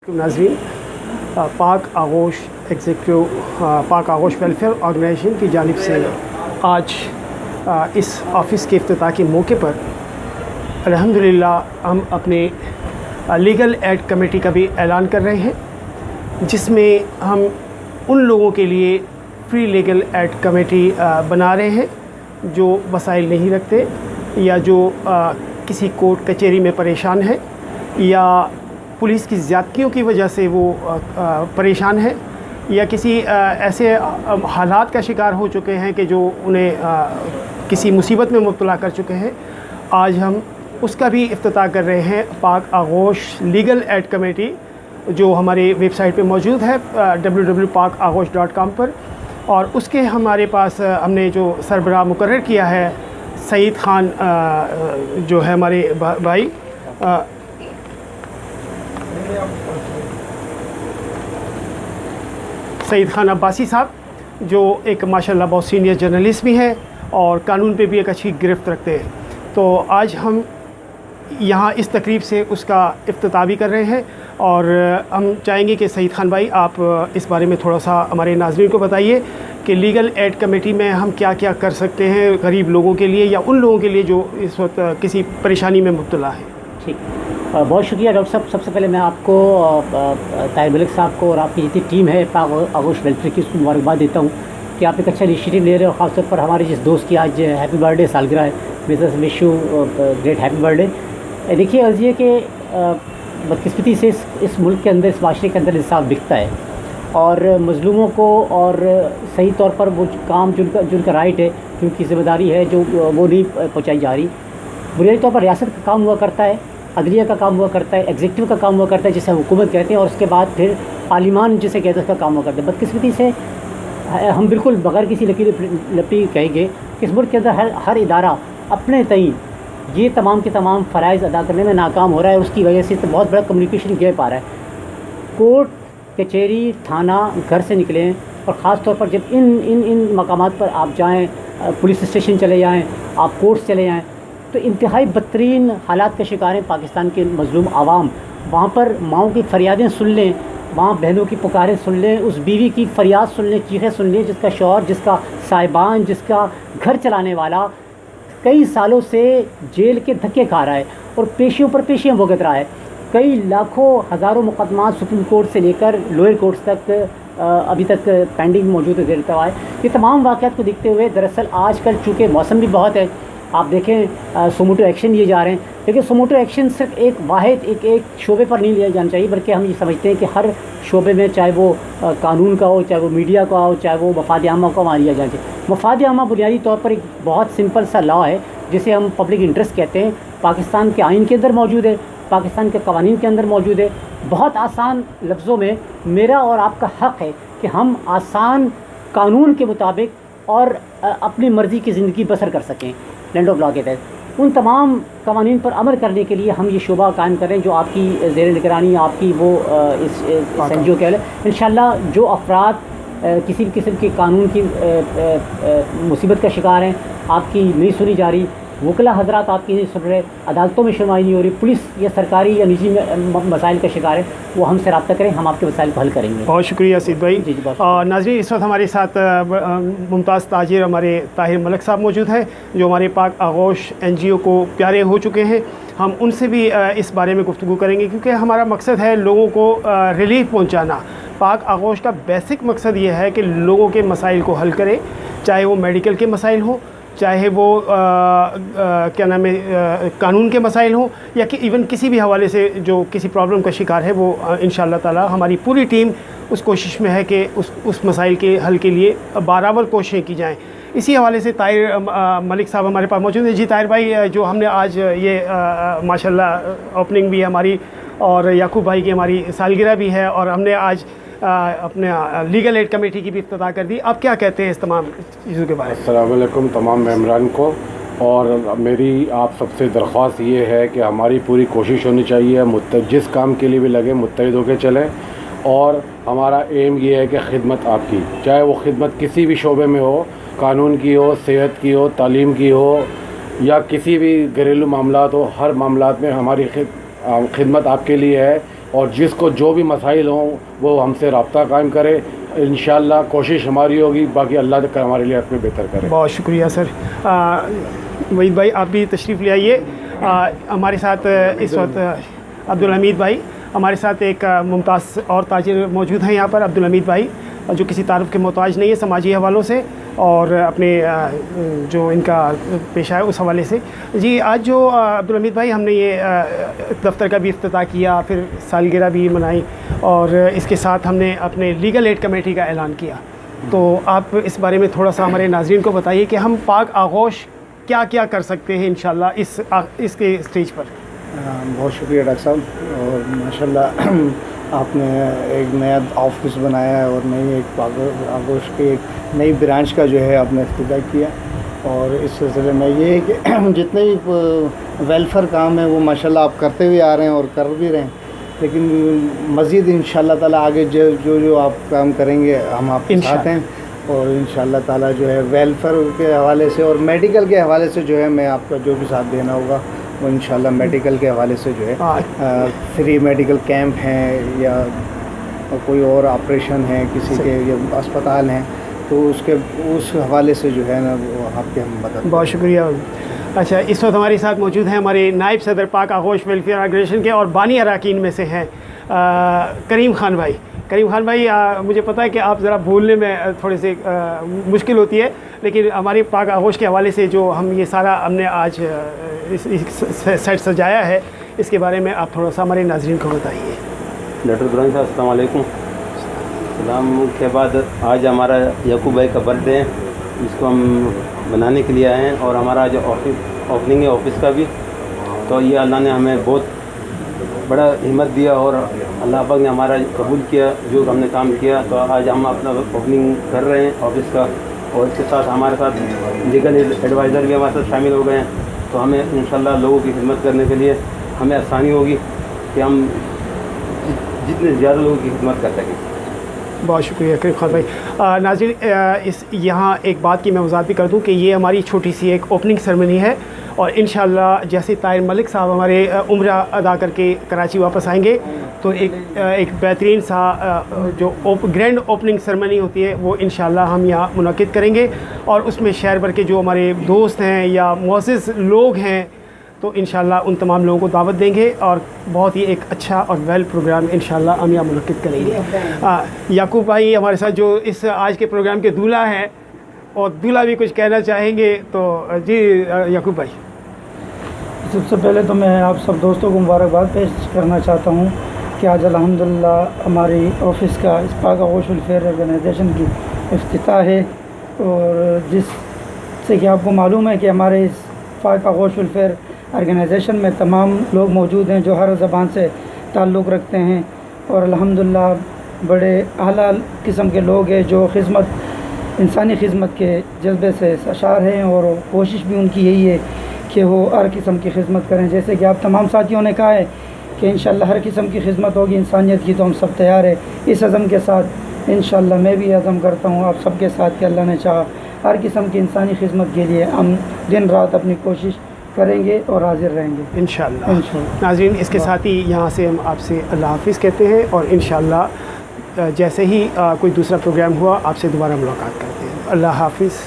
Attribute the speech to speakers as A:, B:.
A: नाज़रीन, पाक आगोश पाक आगोश वेलफेयर ऑर्गेनाइजेशन की जानिब से आज इस ऑफ़िस के इफ्तिताह के मौके पर अल्हम्दुलिल्लाह हम अपने लीगल एड कमेटी का भी ऐलान कर रहे हैं, जिसमें हम उन लोगों के लिए फ्री लीगल एड कमेटी बना रहे हैं जो वसाइल नहीं रखते या जो किसी कोर्ट कचहरी में परेशान है या पुलिस की ज़्यादतियों की वजह से वो परेशान है या किसी ऐसे हालात का शिकार हो चुके हैं कि जो उन्हें किसी मुसीबत में मुब्तला कर चुके हैं। आज हम उसका भी इफ्तिताह कर रहे हैं। पाक आगोश लीगल एड कमेटी जो हमारे वेबसाइट पे मौजूद है www.pakaghosh.com पर, और उसके हमारे पास हमने जो सरबराह मुकर्रर किया है सईद ख़ान जो है हमारे भाई सईद ख़ान अब्बासी साहब, जो एक माशाल्लाह बहुत सीनियर जर्नलिस्ट भी हैं और कानून पे भी एक अच्छी गिरफ्त रखते हैं। तो आज हम यहाँ इस तकरीब से उसका इफ्तिताह भी कर रहे हैं और हम चाहेंगे कि सईद ख़ान भाई आप इस बारे में थोड़ा सा हमारे नाज़रीन को बताइए कि लीगल एड कमेटी में हम क्या क्या कर सकते हैं गरीब लोगों के लिए या उन लोगों के लिए जो इस वक्त किसी परेशानी में मुब्तला है।
B: ठीक, बहुत शुक्रिया डॉक्टर साहब। सबसे पहले मैं आपको ताहिर मलिक साहब को और आपकी जितनी टीम है पाक आगोश वेलफेयर की उसको मुबारकबाद देता हूँ कि आप एक अच्छा इनिशिएटिव ले रहे हो। ख़ासतौर पर हमारे जिस दोस्त की आज हैप्पी बर्थडे सालगिरह है, Mrs wish you great happy birthday. देखिए अर्ज़ ये कि बदकिस्मती से इस मुल्क के अंदर, इस माशरे के अंदर इंसाफ बिकता है और मज़लूमों को और सही तौर पर वो काम जिनका राइट है, जिनकी ज़िम्मेदारी है, जो वो नहीं पहुँचाई जा रही। बुनियादी तौर पर रियासत का काम हुआ करता है, अदलिया का काम हुआ करता है, एग्जीक्यूटिव का काम हुआ करता है जिसे हुकूमत कहते हैं, और उसके बाद फिर पार्लिमान जिसे कहते हैं उसका काम हुआ करता है। बदकिस्मती से हम बिल्कुल बगैर किसी लपी कहेंगे कि इस मुल्क के अंदर हर इदारा अपने तय ये तमाम के तमाम फ़राइज़ अदा करने में नाकाम हो रहा है। उसकी वजह से तो बहुत बड़ा कम्युनिकेशन गैप आ रहा है। कोर्ट कचहरी थाना घर से निकलें और ख़ास तौर पर जब इन मकामात पर आप जाएँ, पुलिस स्टेशन चले जाएँ, आप कोर्ट्स चले जाएँ, तो इंतहाई बदतरीन हालात का शिकार हैं पाकिस्तान के मज़लूम आवाम। वहाँ पर माओं की फ़रियादें सुन लें, वहाँ बहनों की पुकारें सुन लें, उस बीवी की फ़रियाद सुन लें, चीखें सुन लें जिसका शौहर, जिसका साहिबान, जिसका घर चलाने वाला कई सालों से जेल के धक्के खा रहा है और पेशियों पर पेशियाँ भुगत रहा है। कई लाखों हज़ारों मुकदमात सुप्रीम कोर्ट से लेकर लोअर कोर्ट्स तक अभी तक पेंडिंग मौजूद है। ये तमाम वाक़यात को देखते हुए दरअसल आजकल चूँकि मौसम भी बहुत है, आप देखें सोमोटो एक्शन लिए जा रहे हैं, लेकिन सोमोटो एक्शन सिर्फ एक वाहिद एक शोबे पर नहीं लिया जाना चाहिए, बल्कि हम ये समझते हैं कि हर शोबे में, चाहे वो कानून का हो, चाहे वो मीडिया का हो, चाहे वो मफाद आमा का वहाँ लिया जाना चाहिए। मफाद आमा बुनियादी तौर पर एक बहुत सिंपल सा लॉ है जिसे हम पब्लिक इंटरेस्ट कहते हैं। पाकिस्तान के आइन के अंदर मौजूद है, पाकिस्तान के कवानीन के अंदर मौजूद है। बहुत आसान लफ्ज़ों में मेरा और आपका हक़ है कि हम आसान कानून के मुताबिक और अपनी मर्ज़ी की ज़िंदगी बसर कर सकें लैंड ऑफ लॉ के तहत। उन तमाम कवानीन पर अमल करने के लिए हम ये शोबा कायम करें जो आपकी ज़ेर निगरानी, आपकी वो इस NGO कह लें। इंशाअल्लाह जो अफराद किसी भी किस्म के कानून की मुसीबत का शिकार हैं, आपकी नहीं सुनी जा रही, वकला हजरात आपकी नहीं सुन रहे, अदालतों में सुनवाई नहीं हो रही, पुलिस या सरकारी या निजी मसाइल का शिकार है, वो हमसे रब्ता करें, हम आपके मसाइल को हल करेंगे।
A: बहुत शुक्रिया सईद भाई।
B: जी
A: नाज़रीन, इस वक्त हमारे साथ मुमताज़ ताजिर हमारे ताहिर मलिक साहब मौजूद हैं जो हमारे पाक आगोश NGO को प्यारे हो चुके हैं। हम उनसे भी इस बारे में गुफ्तगू करेंगे क्योंकि हमारा मकसद है लोगों को रिलीफ पहुँचाना। पाक आगोश का बेसिक मकसद ये है कि लोगों के मसाइल को हल करें, चाहे वो मेडिकल के मसाइल हों, चाहे वो क्या नाम है कानून के मसाइल हों, या कि इवन किसी भी हवाले से जो किसी प्रॉब्लम का शिकार है, वो इंशाअल्लाह ताला हमारी पूरी टीम उस कोशिश में है कि उस मसाइल के हल के लिए बराबर कोशिशें की जाएँ। इसी हवाले से ताहिर मलिक साहब हमारे पास मौजूद हैं। जी ताहिर भाई, जो हमने आज ये माशाल्लाह ओपनिंग भी है हमारी और याकूब भाई की हमारी सालगिरह भी है और हमने आज अपने लीगल एड कमेटी की भी इफ्तिताह कर दी। आप क्या कहते हैं इस तमाम चीज़ों के बारे में?
C: अस्सलाम वालेकुम तमाम मेम्बरान को, और मेरी आप सबसे दरख्वास्त ये है कि हमारी पूरी कोशिश होनी चाहिए, जिस काम के लिए भी लगे मुत्तहिद होकर चलें, और हमारा एम ये है कि खिदमत आपकी, चाहे वो खिदमत किसी भी शोबे में हो, कानून की हो, सेहत की हो, तालीम की हो, या किसी भी घरेलू मामलात हो, हर मामलात में हमारी खिदमत आपके लिए है اور جس کو جو بھی مسائل ہوں وہ ہم سے رابطہ قائم کرے. انشاءاللہ کوشش ہماری ہوگی, باقی اللہ تک ہمارے لیے اپنے بہتر کرے.
A: بہت شکریہ سر. وحید بھائی آپ بھی تشریف لے آئیے. ہمارے ساتھ اس وقت عبدالحمید بھائی, ہمارے ساتھ ایک ممتاز اور تاجر موجود ہیں یہاں پر, عبدالحمید بھائی, جو کسی تعارف کے محتاج نہیں ہے سماجی حوالوں سے اور اپنے جو ان کا پیشہ ہے اس حوالے سے. جی آج جو عبدالحمید بھائی ہم نے یہ دفتر کا بھی افتتاح کیا, پھر سالگرہ بھی منائی اور اس کے ساتھ ہم نے اپنے لیگل ایڈ کمیٹی کا اعلان کیا, تو آپ اس بارے میں تھوڑا سا ہمارے ناظرین کو بتائیے کہ ہم پاک آغوش کیا کیا کر سکتے ہیں انشاءاللہ اس کے اسٹیج پر.
D: بہت شکریہ ڈاکٹر صاحب, اور ماشاءاللہ آپ نے ایک نیا آفس بنایا ہے اور نئی ایک آغوش کی ایک نئی برانچ کا جو ہے آپ نے افتتاح کیا, اور اس سلسلے میں یہ ہے کہ جتنے ویلفیئر کام ہیں وہ ماشاءاللہ آپ کرتے ہوئے آ رہے ہیں اور کر بھی رہے ہیں, لیکن مزید انشاءاللہ تعالیٰ آگے جو آپ کام کریں گے ہم آپ کے ساتھ ہیں, اور انشاءاللہ تعالیٰ جو ہے ویلفیئر کے حوالے سے اور میڈیکل کے حوالے سے جو ہے میں آپ کا جو بھی ساتھ دینا ہوگا وہ انشاءاللہ میڈیکل کے حوالے سے جو ہے فری میڈیکل کیمپ ہیں یا کوئی اور آپریشن ہے کسی کے یا اسپتال ہیں تو اس حوالے سے جو ہے نا وہ آپ کے ہم مدد. بہت
A: شکریہ. اچھا, اس وقت ہمارے ساتھ موجود ہیں ہمارے نائب صدر پاک آغوش ویلفیئر آرگنائزیشن کے اور بانی اراکین میں سے ہیں کریم خان بھائی. کریم خان بھائی, مجھے پتہ ہے کہ آپ ذرا بولنے میں تھوڑے سے مشکل ہوتی ہے, لیکن ہماری پاک آغوش کے حوالے سے جو ہم یہ سارا ہم نے آج سیٹ سجایا ہے اس کے بارے میں آپ تھوڑا سا ہمارے ناظرین کو بتائیے.
E: ڈاکٹر دورانی صاحب السلام علیکم. سلام کے بعد آج ہمارا یعقوب بھائی کا برتھ ڈے ہے, اس کو ہم بنانے کے لیے آئے ہیں, اور ہمارا جو اوپننگ ہے آفس کا بھی, تو یہ اللہ نے ہمیں بہت بڑا ہمت دیا اور اللہ پاک نے ہمارا قبول کیا جو ہم نے کام کیا, تو آج ہم اپنا اوپننگ کر رہے ہیں آفس کا, اور اس کے ساتھ ہمارے ساتھ لیگل ایڈوائزر بھی ہمارے ساتھ شامل ہو گئے ہیں, تو ہمیں انشاءاللہ لوگوں کی خدمت کرنے کے لیے ہمیں آسانی ہوگی کہ ہم جتنے زیادہ لوگوں کی خدمت کر سکیں.
A: بہت شکریہ کریم خان بھائی. ناظرین, یہاں ایک بات کی میں وضاحت بھی کر دوں کہ یہ ہماری چھوٹی سی ایک اوپننگ سرمنی ہے, اور انشاءاللہ جیسے طاہر ملک صاحب ہمارے عمرہ ادا کر کے کراچی واپس آئیں گے تو ایک بہترین سا جو گرینڈ اوپننگ سرمنی ہوتی ہے وہ انشاءاللہ ہم یہاں منعقد کریں گے, اور اس میں شہر بھر کے جو ہمارے دوست ہیں یا معزز لوگ ہیں تو انشاءاللہ ان تمام لوگوں کو دعوت دیں گے, اور بہت ہی ایک اچھا اور ویل پروگرام انشاءاللہ ہم یہاں منعقد کریں گے. یعقوب بھائی ہمارے ساتھ جو اس آج کے پروگرام کے دولہا ہیں, اور دولہا بھی کچھ کہنا چاہیں گے, تو جی یعقوب بھائی.
F: سب سے پہلے تو میں آپ سب دوستوں کو مبارکباد پیش کرنا چاہتا ہوں کہ آج الحمدللہ ہماری آفس کا اس پاک آغوش ویلفیئر آرگنائزیشن کی افتتاح ہے, اور جس سے کہ آپ کو معلوم ہے کہ ہمارے اس پاک آغوش ویلفیئر آرگنائزیشن میں تمام لوگ موجود ہیں جو ہر زبان سے تعلق رکھتے ہیں, اور الحمدللہ بڑے اعلیٰ قسم کے لوگ ہیں جو انسانی خدمت کے جذبے سے سرشار ہیں, اور کوشش بھی ان کی یہی ہے کہ وہ ہر قسم کی خدمت کریں. جیسے کہ آپ تمام ساتھیوں نے کہا ہے کہ انشاءاللہ ہر قسم کی خدمت ہوگی انسانیت کی, تو ہم سب تیار ہیں اس عزم کے ساتھ. انشاءاللہ میں بھی عزم کرتا ہوں آپ سب کے ساتھ کہ اللہ نے چاہا ہر قسم کی انسانی خدمت کے لیے ہم دن رات اپنی کوشش کریں گے اور حاضر رہیں گے
A: انشاءاللہ. ناظرین, اس کے ساتھ ہی یہاں سے ہم آپ سے اللہ حافظ کہتے ہیں, اور انشاءاللہ جیسے ہی کوئی دوسرا پروگرام ہوا آپ سے دوبارہ ملاقات کرتے ہیں. اللہ حافظ.